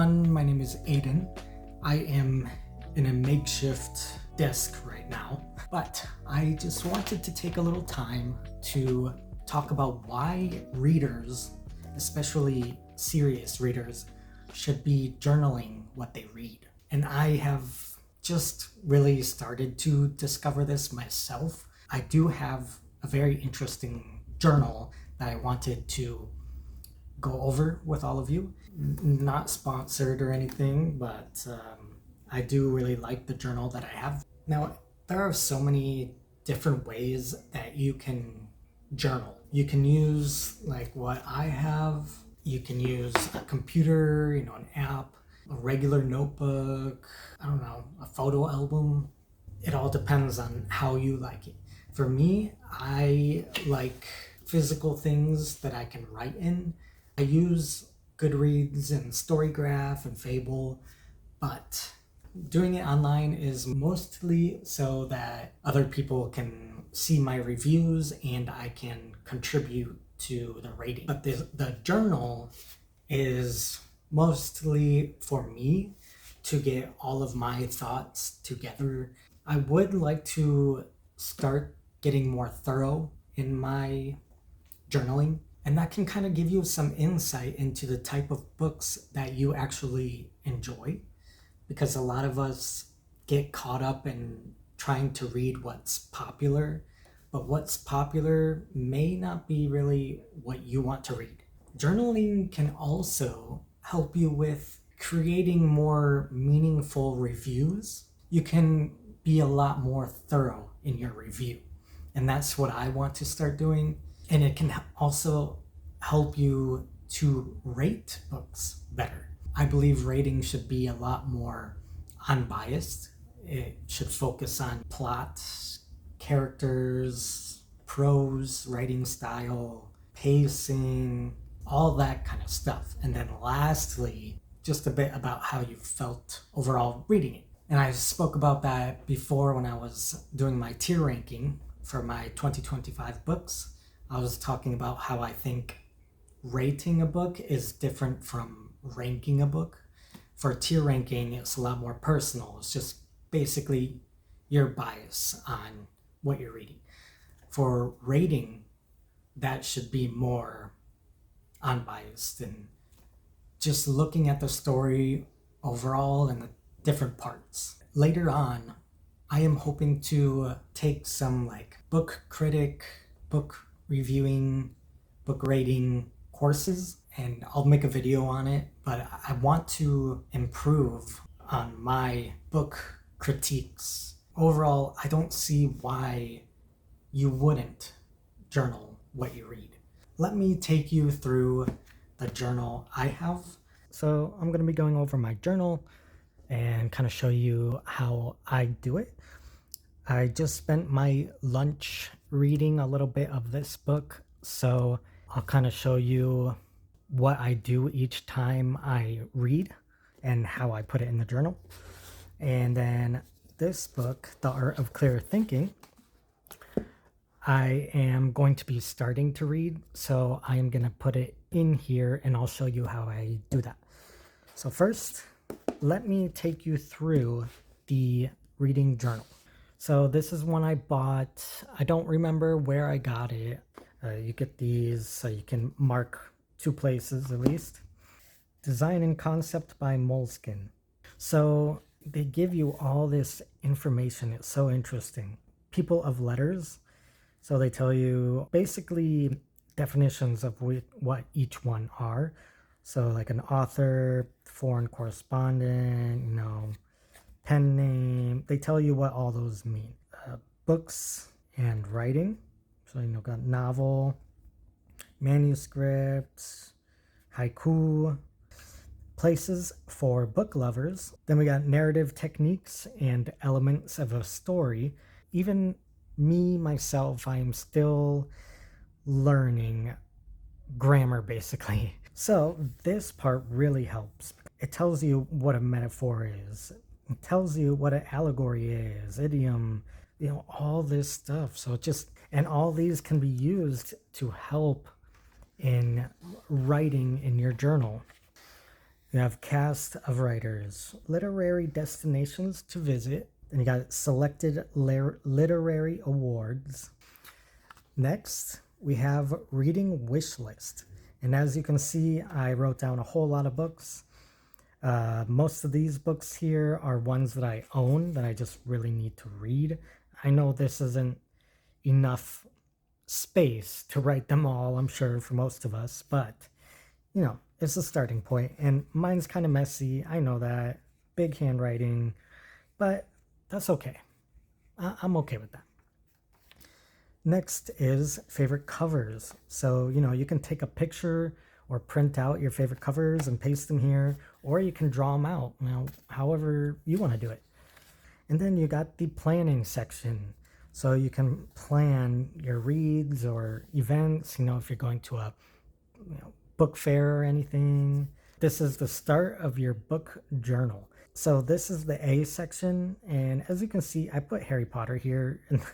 everyone, my name is Aiden. I am in a makeshift desk right now, but I just wanted to take a little time to talk about why readers, especially serious readers, should be journaling what they read. And I have just really started to discover this myself. I do have a very interesting journal that I wanted to go over with all of you. Not sponsored or anything, but I do really like the journal that I have. Now, there are so many different ways that you can journal. You can use like what I have. You can use a computer, an app, a regular notebook, I don't know, a photo album. It all depends on how you like it. For me, I like physical things that I can write in. I use Goodreads and Storygraph and Fable, but doing it online is mostly so that other people can see my reviews and I can contribute to the rating. But the journal is mostly for me to get all of my thoughts together. I would like to start getting more thorough in my journaling, and that can kind of give you some insight into the type of books that you actually enjoy, because a lot of us get caught up in trying to read what's popular, but what's popular may not be really what you want to read. Journaling can also help you with creating more meaningful reviews. You can be a lot more thorough in your review, and that's what I want to start doing. And it can also help you to rate books better. I believe rating should be a lot more unbiased. It should focus on plot, characters, prose, writing style, pacing, all that kind of stuff. And then lastly, just a bit about how you felt overall reading it. And I spoke about that before when I was doing my tier ranking for my 2025 books. I was talking about how I think rating a book is different from ranking a book. For tier ranking, it's a lot more personal. It's just basically your bias on what you're reading. For rating, that should be more unbiased and just looking at the story overall and the different parts. Later on, I am hoping to take some like book critic, book reviewing, book rating courses, and I'll make a video on it, but I want to improve on my book critiques. Overall, I don't see why you wouldn't journal what you read. Let me take you through the journal I have. So I'm going to be going over my journal and kind of show you how I do it. I just spent my lunch reading a little bit of this book, so I'll kind of show you what I do each time I read and how I put it in the journal. And then this book, The Art of Clear Thinking, I am going to be starting to read, so I am going to put it in here and I'll show you how I do that. So first, let me take you through the reading journal. So this is one I bought. I don't remember where I got it. You get these so you can mark 2 places at least. Design and concept by Moleskine. So they give you all this information. It's so interesting. People of letters. So they tell you basically definitions of what each one are. So like an author, foreign correspondent, pen name. They tell you what all those mean. Books and writing. So got novel, manuscripts, haiku. Places for book lovers. Then we got narrative techniques and elements of a story. Even me, myself, I'm still learning grammar basically. So this part really helps. It tells you what a metaphor is. It tells you what an allegory is, idiom, all this stuff. So and all these can be used to help in writing in your journal. You have cast of writers, literary destinations to visit, and you got selected literary awards. Next, we have reading wish list. And as you can see, I wrote down a whole lot of books. Most of these books here are ones that I own that I just really need to read. I know this isn't enough space to write them all, I'm sure, for most of us, but you know, it's a starting point. And mine's kind of messy. I know that. Big handwriting, but that's okay. I'm okay with that. Next is favorite covers. So, you know, you can take a picture or print out your favorite covers and paste them here, or you can draw them out, you know, however you want to do it. And then you got the planning section. So you can plan your reads or events, you know, if you're going to a book fair or anything. This is the start of your book journal. So this is the A section, and as you can see, I put Harry Potter here in the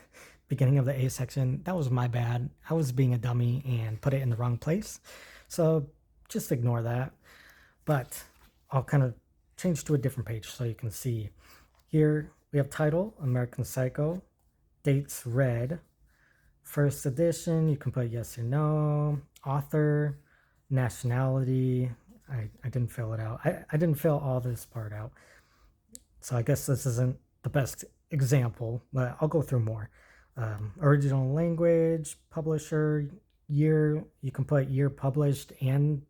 beginning of the A section. That was my bad. I was being a dummy and put it in the wrong place. So just ignore that. But I'll kind of change to a different page so you can see. Here we have title, American Psycho, dates read, first edition, you can put yes or no, author, nationality. I didn't fill it out. I didn't fill all this part out. So I guess this isn't the best example, but I'll go through more. Original language, publisher, year, you can put year published and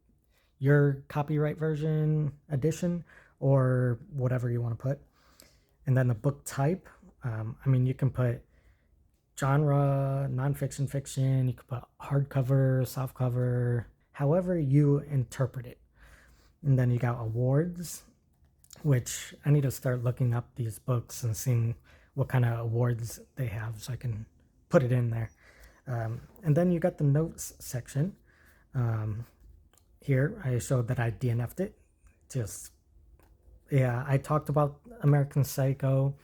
your copyright version, edition, or whatever you want to put. And then the book type, I mean, you can put genre, nonfiction, fiction, you could put hardcover, softcover, however you interpret it. And then you got awards, which I need to start looking up these books and seeing what kind of awards they have so I can put it in there. And then you got the notes section. Here I showed that I DNF'd it. I talked about American Psycho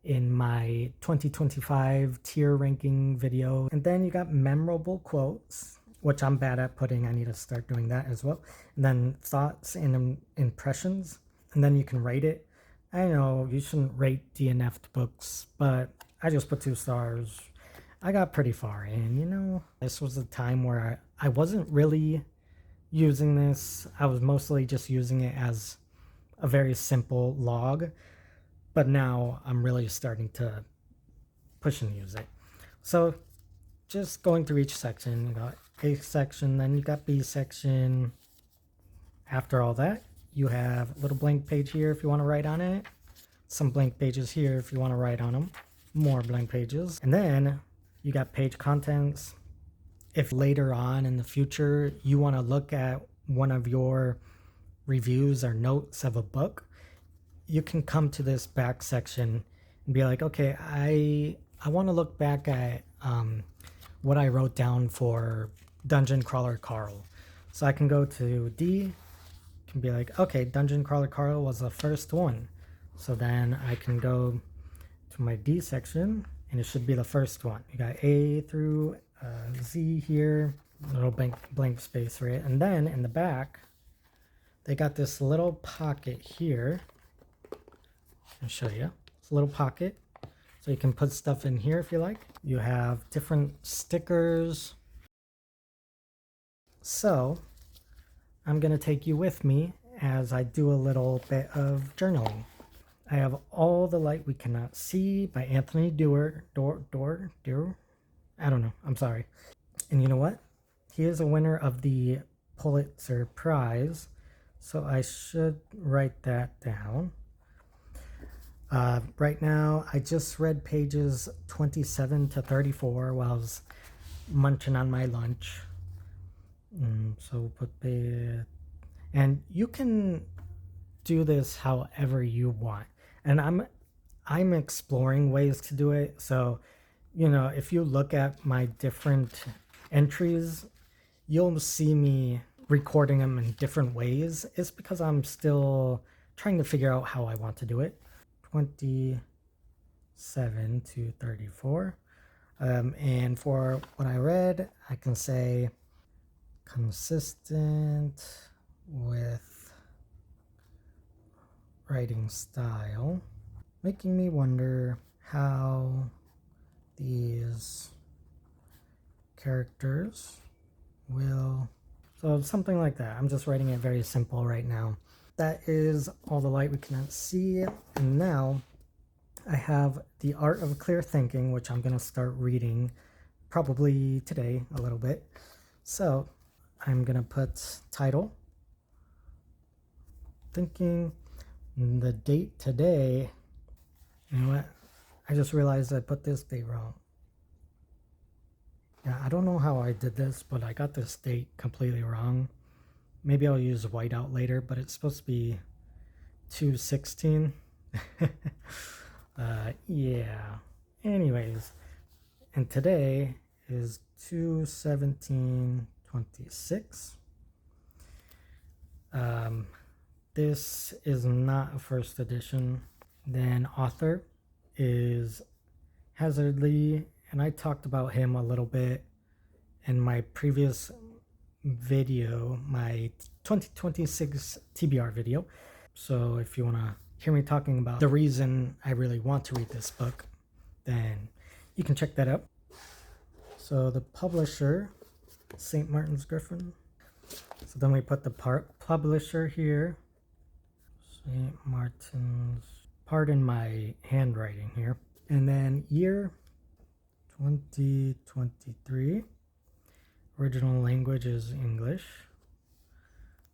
in my 2025 tier ranking video. And then you got memorable quotes, which I'm bad at putting. I need to start doing that as well. And then thoughts and impressions. And then you can rate it. I know you shouldn't rate DNF'd books, but I just put 2 stars. I got pretty far in, you know. This was a time where I wasn't really using this. I was mostly just using it as a very simple log. But now I'm really starting to push and use it. So just going through each section, you got A section, then you got B section. After all that, you have a little blank page here if you want to write on it. Some blank pages here if you want to write on them. More blank pages. And then you got page contents. If later on in the future you want to look at one of your reviews or notes of a book, you can come to this back section and be like, okay, I want to look back at what I wrote down for Dungeon Crawler Carl. So I can go to D, can be like, okay, Dungeon Crawler Carl was the first one. So then I can go to my D section and it should be the first one. You got A through Z here, a little blank space, right? And then in the back, they got this little pocket here. I'll show you. It's a little pocket, so you can put stuff in here if you like. You have different stickers. So I'm going to take you with me as I do a little bit of journaling. I have All the Light We Cannot See by Anthony Doerr. I don't know. I'm sorry. And you know what? He is a winner of the Pulitzer Prize, so I should write that down. Right now, I just read pages 27 to 34 while I was munching on my lunch. So put the... And you can do this however you want. And I'm exploring ways to do it. So, you know, if you look at my different entries, you'll see me recording them in different ways. It's because I'm still trying to figure out how I want to do it. 27 to 34. And for what I read, I can say consistent with writing style, making me wonder how these characters will... So something like that. I'm just writing it very simple right now. That is all the light we cannot see. And now I have The Art of Clear Thinking, which I'm going to start reading probably today a little bit. So I'm going to put title, thinking, the date today. You know what? I just realized I put this date wrong. Yeah, I don't know how I did this, but I got this date completely wrong. Maybe I'll use whiteout later, but it's supposed to be 2/16. Yeah. Anyways, and today is 2/17/26. This is not a first edition. Then author is Hazard Lee, and I talked about him a little bit in my previous video, my 2026 TBR video. So if you want to hear me talking about the reason I really want to read this book, then you can check that out. So the publisher, St. Martin's Griffin. So then we put the publisher here, St. Martin's. Pardon my handwriting here. And then year 2023. Original language is English.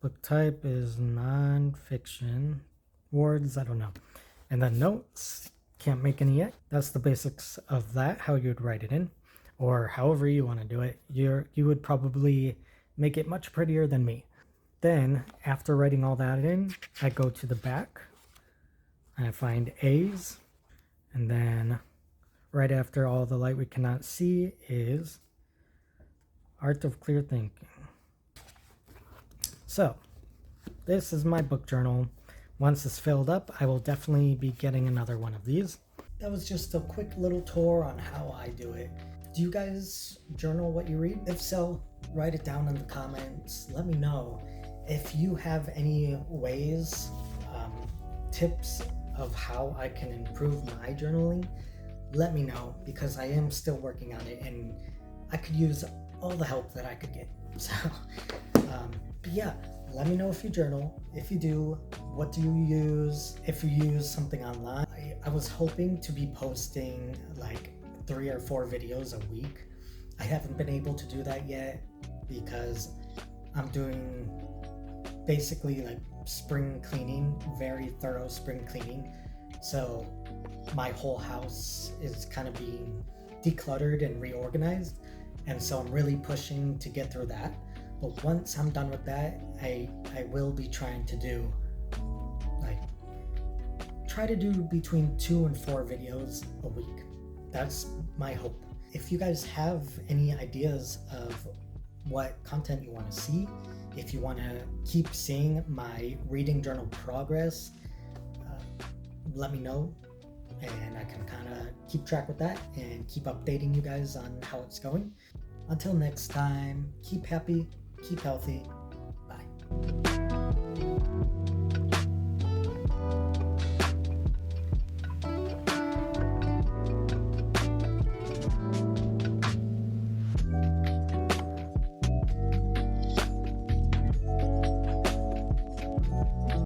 Book type is non-fiction. Words, I don't know. And then notes, can't make any yet. That's the basics of that, how you'd write it in. Or however you want to do it. You would probably make it much prettier than me. Then, after writing all that in, I go to the back. And I find A's. And then, right after all the light we cannot see is Art of Clear Thinking. So, this is my book journal. Once it's filled up, I will definitely be getting another one of these. That was just a quick little tour on how I do it. Do you guys journal what you read? If so, write it down in the comments. Let me know. If you have any ways, tips of how I can improve my journaling, let me know, because I am still working on it and I could use all the help that I could get. So, but yeah, let me know if you journal. If you do, what do you use? If you use something online. I was hoping to be posting like 3 or 4 videos a week. I haven't been able to do that yet because I'm doing basically like spring cleaning, very thorough spring cleaning. So my whole house is kind of being decluttered and reorganized. And so I'm really pushing to get through that. But once I'm done with that, I will be trying to do try to do between 2 and 4 videos a week. That's my hope. If you guys have any ideas of what content you want to see, if you want to keep seeing my reading journal progress, let me know and I can kind of keep track with that and keep updating you guys on how it's going. Until next time, keep happy, keep healthy, bye.